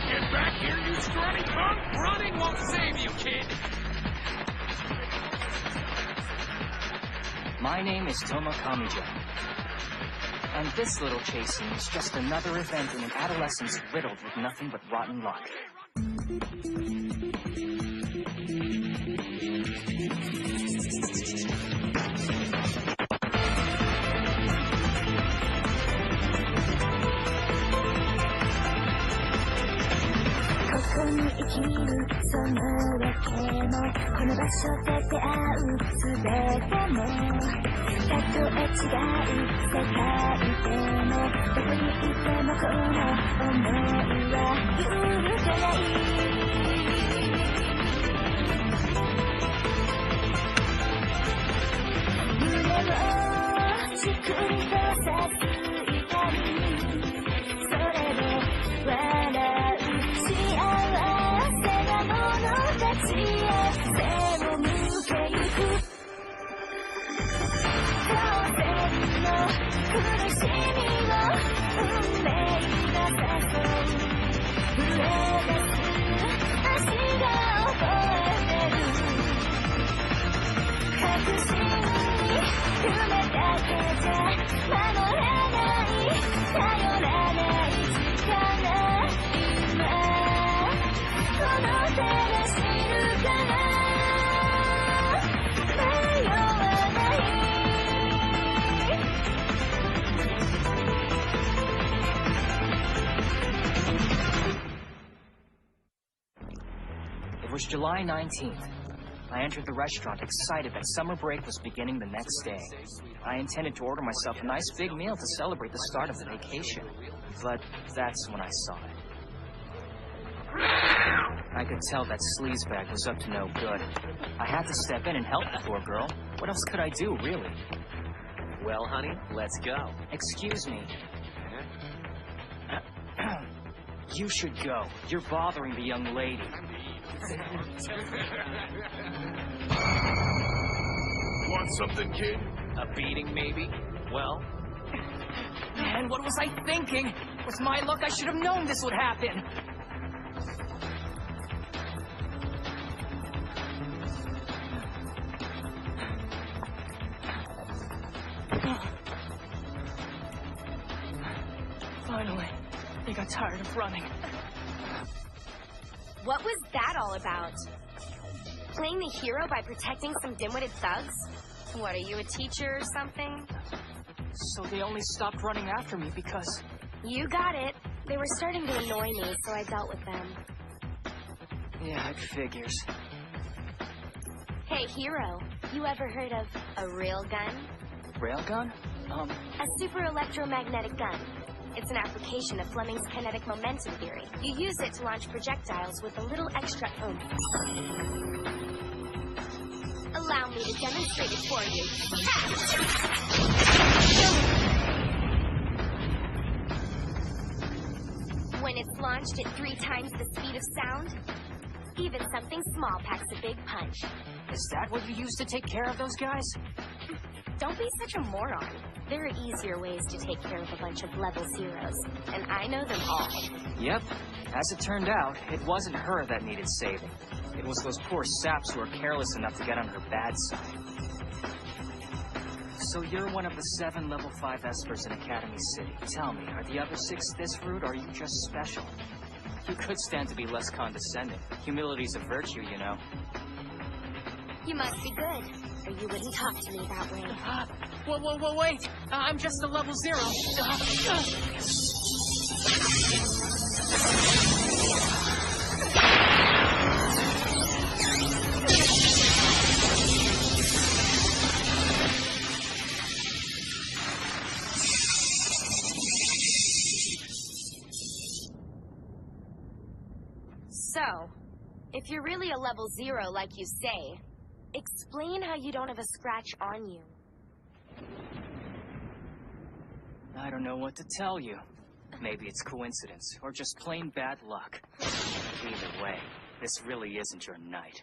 Get back here, you scrawny punk! Running won't save you, kid! My name is Toma Kamijo. And this little chase scene is just another event in an adolescence riddled with nothing but rotten luck. It was July 19th. I entered the restaurant excited that summer break was beginning the next day. I intended to order myself a nice big meal to celebrate the start of the vacation. But that's when I saw it. I could tell that sleazebag was up to no good. I had to step in and help the poor girl. What else could I do, really? Well, honey, let's go. Excuse me. You should go. You're bothering the young lady. Want something, kid? A beating, maybe? Well? Man, what was I thinking? With my luck, I should have known this would happen. Finally, they got tired of running. What was that all about? Playing the hero by protecting some dim-witted thugs? What, are you a teacher or something? So they only stopped running after me because... You got it. They were starting to annoy me, so I dealt with them. Yeah, it figures. Hey, hero, you ever heard of a real gun? Railgun? A super electromagnetic gun. It's an application of Fleming's kinetic momentum theory. You use it to launch projectiles with a little extra oomph. Allow me to demonstrate it for you. When it's launched at 3 times the speed of sound, even something small packs a big punch. Is that what you use to take care of those guys? Don't be such a moron. There are easier ways to take care of a bunch of level zeros, and I know them all. Yep. As it turned out, it wasn't her that needed saving. It was those poor saps who were careless enough to get on her bad side. So you're one of the 7 level 5 espers in Academy City. Tell me, are the other 6 this rude, or are you just special? You could stand to be less condescending. Humility's a virtue, you know. You must be good, or you wouldn't talk to me that way. Whoa, wait! I'm just a level 0. So, if you're really a level 0 like you say, explain how you don't have a scratch on you. I don't know what to tell you. Maybe it's coincidence, or just plain bad luck. Either way, this really isn't your night.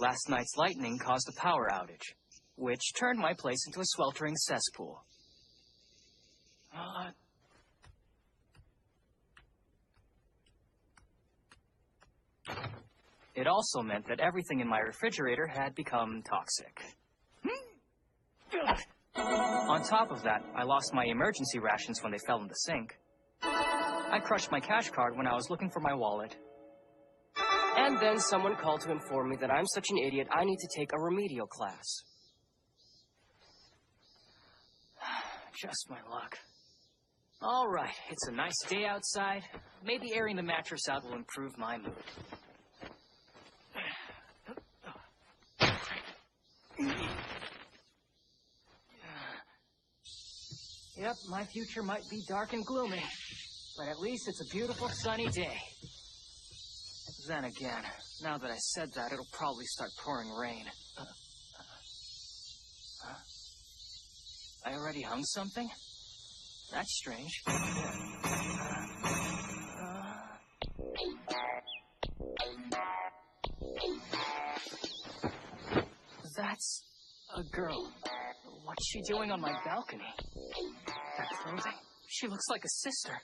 Last night's lightning caused a power outage, which turned my place into a sweltering cesspool. It also meant that everything in my refrigerator had become toxic. On top of that, I lost my emergency rations when they fell in the sink. I crushed my cash card when I was looking for my wallet. And then someone called to inform me that I'm such an idiot I need to take a remedial class. Just my luck. All right, it's a nice day outside. Maybe airing the mattress out will improve my mood. Yep, my future might be dark and gloomy, but at least it's a beautiful sunny day. Then again, now that I said that, it'll probably start pouring rain. I already hung something? That's strange. That's a girl. What's she doing on my balcony? That clothing. She looks like a sister.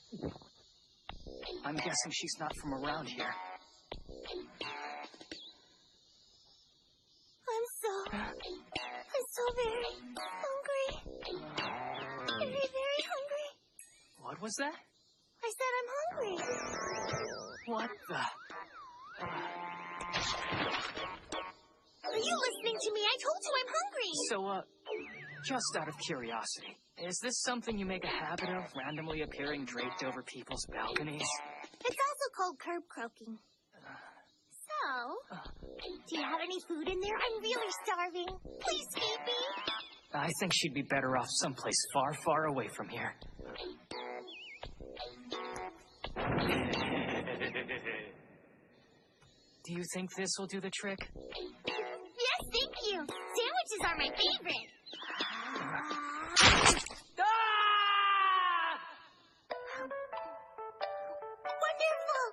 I'm guessing she's not from around here. I'm so very hungry. Very, very hungry. What was that? I said I'm hungry. What the? Are you listening to me? I told you I'm hungry. So, just out of curiosity, is this something you make a habit of, randomly appearing draped over people's balconies? It's also called curb croaking. So, do you have any food in there? I'm really starving. Please feed me. I think she'd be better off someplace far, far away from here. Do you think this will do the trick? Yes, thank you. Sandwiches are my favorite. Wonderful!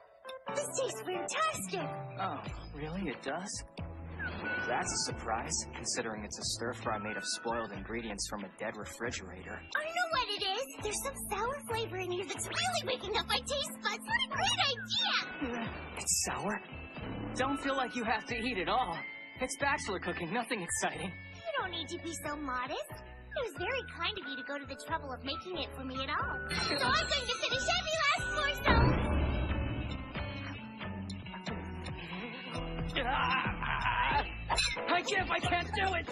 This tastes fantastic. Oh, really? It does? That's a surprise, considering it's a stir-fry made of spoiled ingredients from a dead refrigerator. I know what it is. There's some sour flavor in here that's really waking up my taste buds. What a great idea! It's sour? Don't feel like you have to eat it all. It's bachelor cooking, nothing exciting. You don't need to be so modest. It was very kind of you to go to the trouble of making it for me at all. So I'm going to finish every last morsel. I can't do it!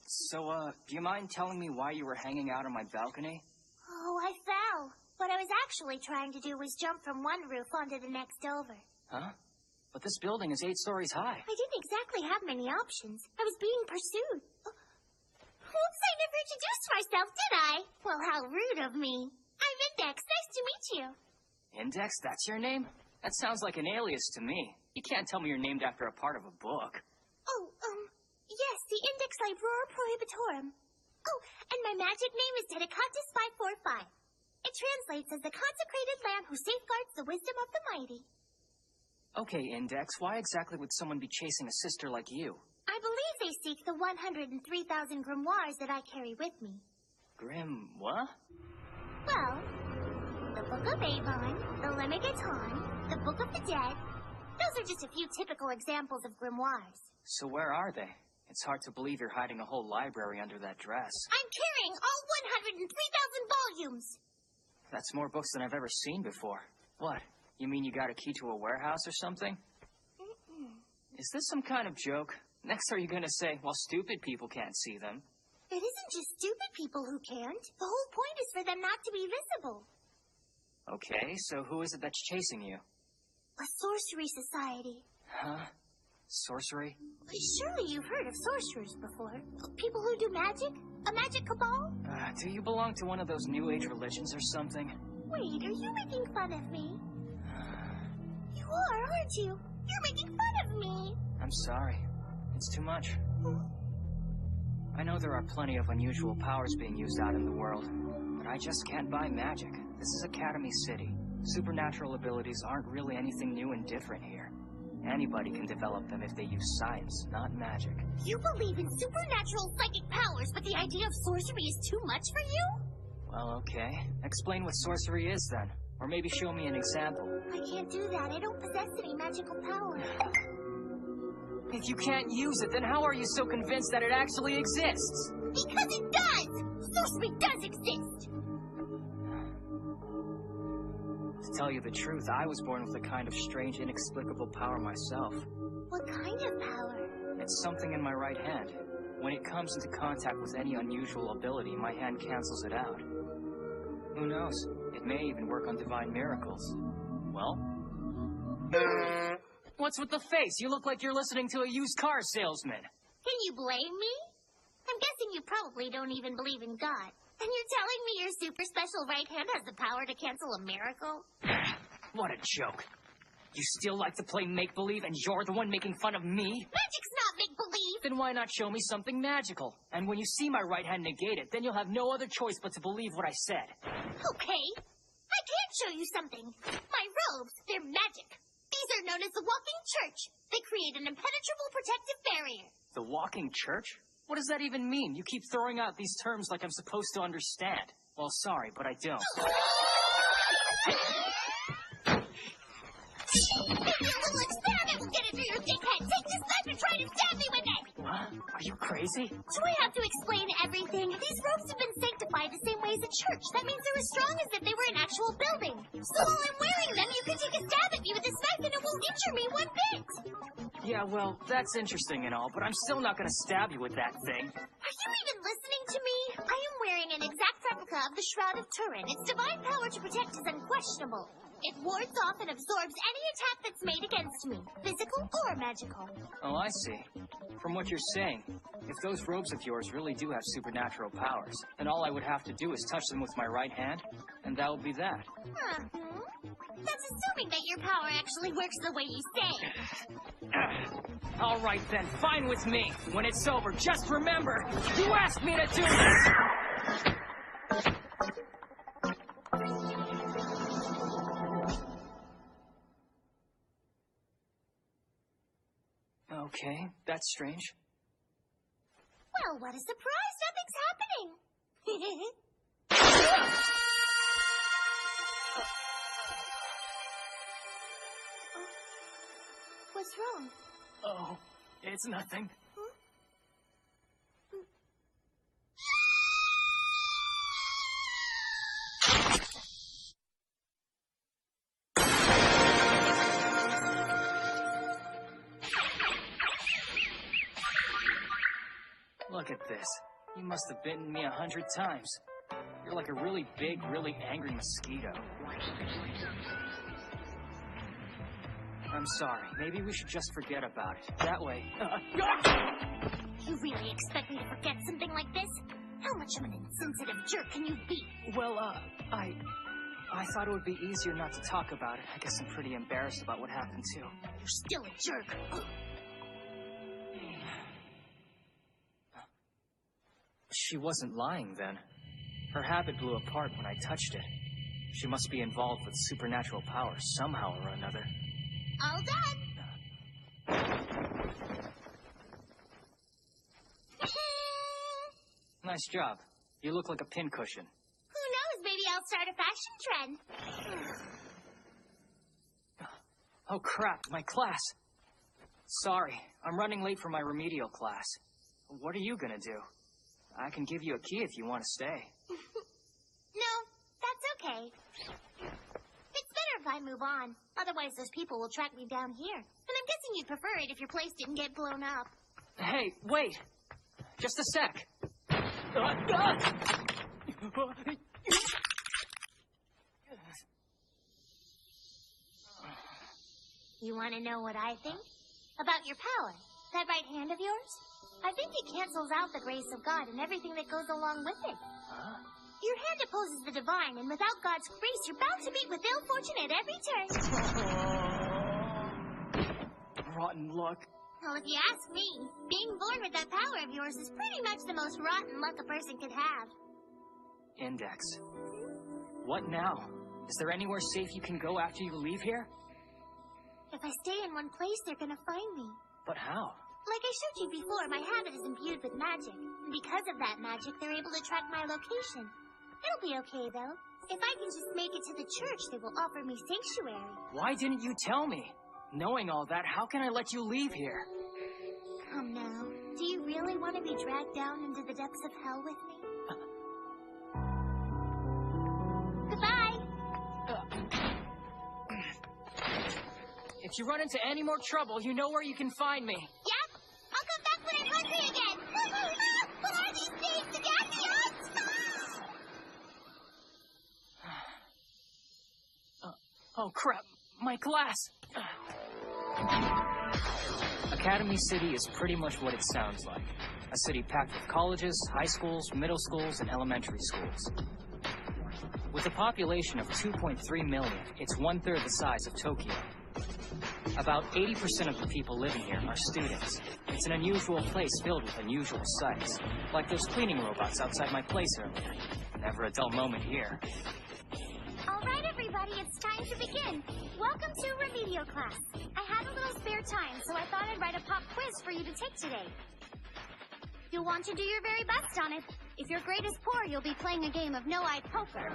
So, do you mind telling me why you were hanging out on my balcony? Oh, I fell. What I was actually trying to do was jump from one roof onto the next over. Huh? But this building is 8 stories high. I didn't exactly have many options. I was being pursued. Oops, I never introduced myself, did I? Well, how rude of me. I'm Index. Nice to meet you. Index? That's your name? That sounds like an alias to me. You can't tell me you're named after a part of a book. Oh, yes, the Index Librorum Prohibitorum. Oh, and my magic name is Dedicatus 545. It translates as the consecrated lamb who safeguards the wisdom of the mighty. Okay, Index, why exactly would someone be chasing a sister like you? I believe they seek the 103,000 grimoires that I carry with me. What? Well, the Book of Avon, the Lemegeton, the Book of the Dead. Those are just a few typical examples of grimoires. So where are they? It's hard to believe you're hiding a whole library under that dress. I'm carrying all 103,000 volumes. That's more books than I've ever seen before. What? You mean you got a key to a warehouse or something? Is this some kind of joke? Next, are you going to say, well, stupid people can't see them? It isn't just stupid people who can't. The whole point is for them not to be visible. Okay, so who is it that's chasing you? A sorcery society. Huh? Sorcery? Surely you've heard of sorcerers before. People who do magic? A magic cabal? Do you belong to one of those New Age religions or something? Wait, are you making fun of me? You are, aren't you? You're making fun of me. I'm sorry. It's too much. I know there are plenty of unusual powers being used out in the world, but I just can't buy magic. This is Academy City. Supernatural abilities aren't really anything new and different here. Anybody can develop them if they use science, not magic. You believe in supernatural psychic powers, but the idea of sorcery is too much for you? Well, okay. Explain what sorcery is, then. Or maybe show me an example. I can't do that. I don't possess any magical power. If you can't use it, then how are you so convinced that it actually exists? Because it does! Sorcery does exist! To tell you the truth, I was born with a kind of strange, inexplicable power myself. What kind of power? It's something in my right hand. When it comes into contact with any unusual ability, my hand cancels it out. Who knows? It may even work on divine miracles. Well? What's with the face? You look like you're listening to a used car salesman. Can you blame me? I'm guessing you probably don't even believe in God. And you're telling me your super special right hand has the power to cancel a miracle? What a joke. You still like to play make-believe and you're the one making fun of me? Magic's not make-believe! Then why not show me something magical? And when you see my right hand negate it, then you'll have no other choice but to believe what I said. Okay. I can show you something. My robes, they're magic. These are known as the Walking Church. They create an impenetrable protective barrier. The Walking Church? What does that even mean? You keep throwing out these terms like I'm supposed to understand. Well, sorry, but I don't. Maybe a little experiment will get it through your thick head. Take this knife and try to stab me with it! What? Are you crazy? Do I have to explain everything? These robes have been sanctified the same way as a church. That means they're as strong as if they were an actual building. So while I'm wearing them, you can take a stab at me with this knife and it won't injure me one bit. Yeah, well, that's interesting and all, but I'm still not gonna stab you with that thing. Are you even listening to me? I am wearing an exact replica of the Shroud of Turin. Its divine power to protect is unquestionable. It wards off and absorbs any attack that's made against me, physical or magical. Oh, I see. From what you're saying, if those robes of yours really do have supernatural powers, then all I would have to do is touch them with my right hand, and that would be that. Huh. That's assuming that your power actually works the way you say. All right then, fine with me. When it's over, just remember, you asked me to do this! Okay, that's strange. Well, what a surprise! Nothing's happening! What's wrong? Oh, it's nothing. Look at this. You must have bitten me 100 times. You're like a really big, really angry mosquito. I'm sorry. Maybe we should just forget about it. That way... You really expect me to forget something like this? How much of an insensitive jerk can you be? Well, I thought it would be easier not to talk about it. I guess I'm pretty embarrassed about what happened, too. You're still a jerk. She wasn't lying, then. Her habit blew apart when I touched it. She must be involved with supernatural powers somehow or another. All done. Nice job. You look like a pincushion. Who knows? Maybe I'll start a fashion trend. Oh, crap. My class. Sorry. I'm running late for my remedial class. What are you gonna do? I can give you a key if you want to stay. No, that's okay. It's better if I move on. Otherwise, those people will track me down here. And I'm guessing you'd prefer it if your place didn't get blown up. Hey, wait. Just a sec. You want to know what I think? About your power. That right hand of yours? I think it cancels out the grace of God and everything that goes along with it. Huh? Your hand opposes the divine, and without God's grace, you're bound to meet with ill fortune at every turn. Rotten luck. Well, if you ask me, being born with that power of yours is pretty much the most rotten luck a person could have. Index. What now? Is there anywhere safe you can go after you leave here? If I stay in one place, they're gonna find me. But how? Like I showed you before, my habit is imbued with magic. And because of that magic, they're able to track my location. It'll be okay, though. If I can just make it to the church, they will offer me sanctuary. Why didn't you tell me? Knowing all that, how can I let you leave here? Come now. Do you really want to be dragged down into the depths of hell with me? Goodbye! If you run into any more trouble, you know where you can find me. Yep! I'll come back when I'm hungry again! What are these things? The Gatheons? Oh, crap. My glass. Academy City is pretty much what it sounds like. A city packed with colleges, high schools, middle schools, and elementary schools. With a population of 2.3 million, it's 1/3 the size of Tokyo. About 80% of the people living here are students. It's an unusual place filled with unusual sights, like those cleaning robots outside my place earlier. Never a dull moment here. All right, everybody, it's time to begin. Welcome to remedial class. I had a little spare time, so I thought I'd write a pop quiz for you to take today. You'll want to do your very best on it. If your grade is poor, you'll be playing a game of no-eyed poker.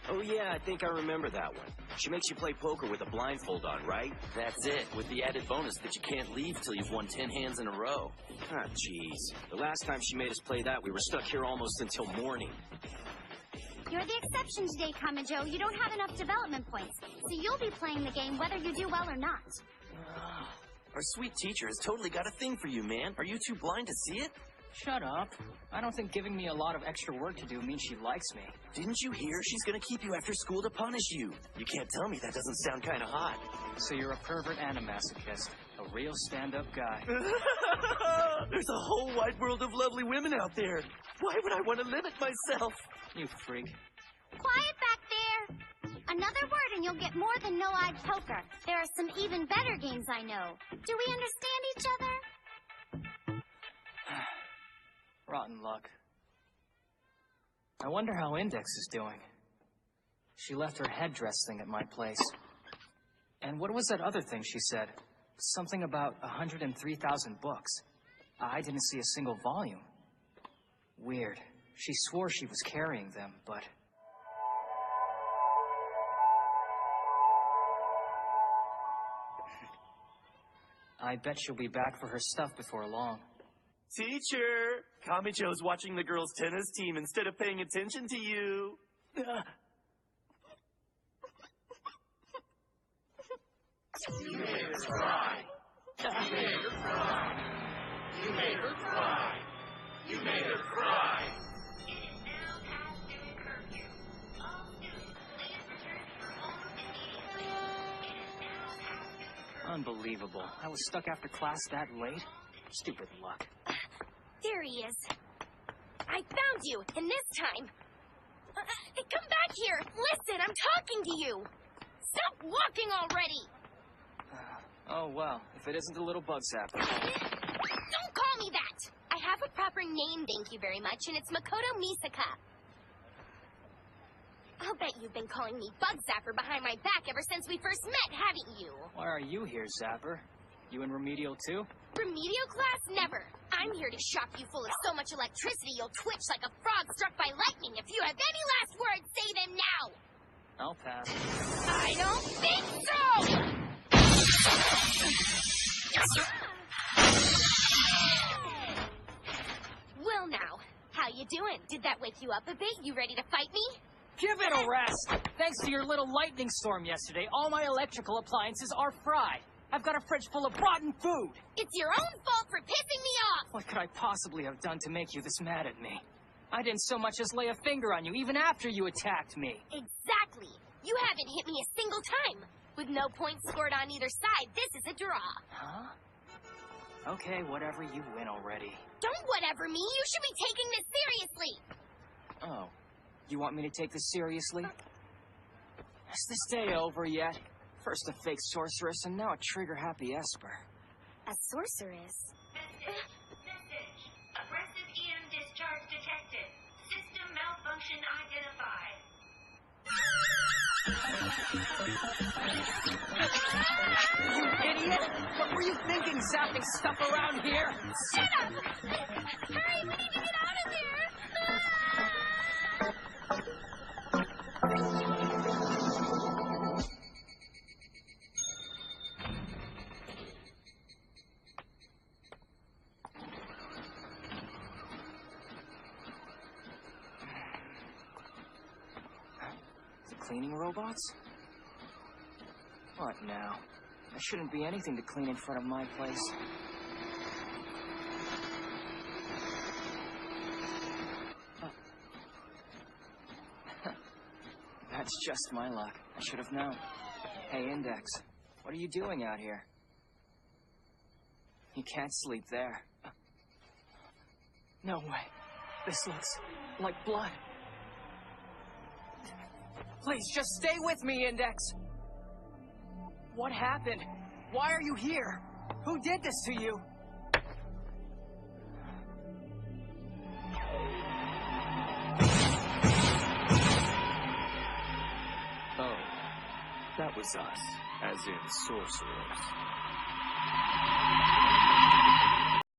Oh yeah, I think I remember that one. She makes you play poker with a blindfold on, right? That's it, with the added bonus that you can't leave till you've won 10 hands in a row. Ah, jeez. The last time she made us play that, we were stuck here almost until morning. You're the exception today, Kamajo. You don't have enough development points, so you'll be playing the game whether you do well or not. Our sweet teacher has totally got a thing for you, man. Are you too blind to see it? Shut up. I don't think giving me a lot of extra work to do means she likes me. Didn't you hear? She's gonna keep you after school to punish you. You can't tell me that doesn't sound kinda hot. So you're a pervert and a masochist. A real stand-up guy. There's a whole wide world of lovely women out there. Why would I want to limit myself? You freak. Quiet back there! Another word and you'll get more than no-eyed poker. There are some even better games I know. Do we understand each other? Rotten luck. I wonder how Index is doing. She left her headdress thing at my place. And what was that other thing she said? Something about 103,000 books. I didn't see a single volume. Weird. She swore she was carrying them, but... I bet she'll be back for her stuff before long. Teacher! Kamicho's watching the girls' tennis team instead of paying attention to you. You made her cry. You made her cry. You made her cry. You made her cry. Unbelievable. I was stuck after class that late. Stupid luck. There he is. I found you, and this time... come back here! Listen, I'm talking to you! Stop walking already! Oh, well, if it isn't a little bug zapper. Don't call me that! I have a proper name, thank you very much, and it's Makoto Misaka. I'll bet you've been calling me Bug Zapper behind my back ever since we first met, haven't you? Why are you here, Zapper? You in remedial too? Remedial class? Never. I'm here to shock you full of so much electricity you'll twitch like a frog struck by lightning. If you have any last words, say them now! I'll pass. I don't think so! Well now, how you doing? Did that wake you up a bit? You ready to fight me? Give it a rest! Thanks to your little lightning storm yesterday, all my electrical appliances are fried. I've got a fridge full of rotten food! It's your own fault for pissing me off! What could I possibly have done to make you this mad at me? I didn't so much as lay a finger on you, even after you attacked me. Exactly. You haven't hit me a single time. With no points scored on either side, this is a draw. Huh? Okay, whatever, you win already. Don't whatever me. You should be taking this seriously. Oh. You want me to take this seriously? Is this day over yet? First a fake sorceress, and now a trigger-happy Esper. A sorceress? Message. Aggressive EM discharge detected. System malfunction identified. You idiot! What were you thinking, zapping stuff around here? Shut up! Hurry, we need to get out of here! The cleaning robots? What now? There shouldn't be anything to clean in front of my place. That's just my luck. I should have known. Hey, Index, what are you doing out here? You can't sleep there. No way. This looks like blood. Please, just stay with me, Index. What happened? Why are you here? Who did this to you? Oh, that was us, as in sorcerers.